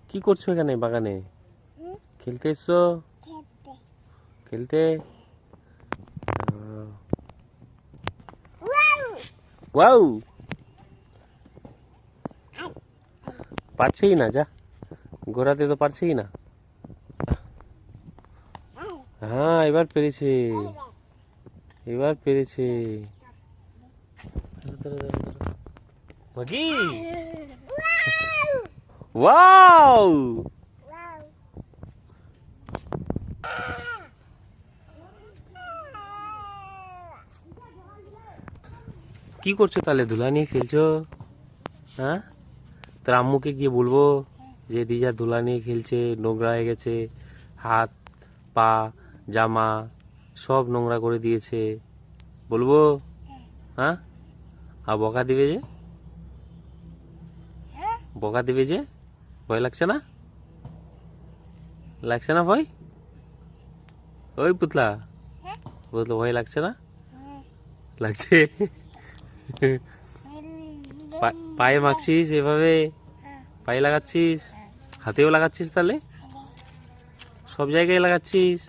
কি করছো এখানে বাগানে? খেলতে এসছো? খেলতে? ওয়াও, পারছেই না, যা ঘোরাতে তো পারছেই না। হ্যাঁ, এবার পেরেছে, এবার পেরেছে। মাগি, ওয়াও, কি করছো তাহলে? ধুলা নিয়ে খেলছো? হ্যাঁ, তোর আম্মুকে গিয়ে বলবো যে রিজা ধুলা নিয়ে খেলছে, নোংরা হয়ে গেছে, হাত পা জামা সব নোংরা করে দিয়েছে, বলবো? হ্যাঁ, আর বকা দিবে যে, বকা দিবে যে, ভয় লাগছে না? লাগছে না ভয়? ওই পুতলা, পুতলা ভয় লাগছে না? লাগছে। পায়ে মাখছিস এভাবে? পায়ে লাগাচ্ছিস? হাতেও লাগাচ্ছিস? তাহলে সব জায়গায় লাগাচ্ছিস?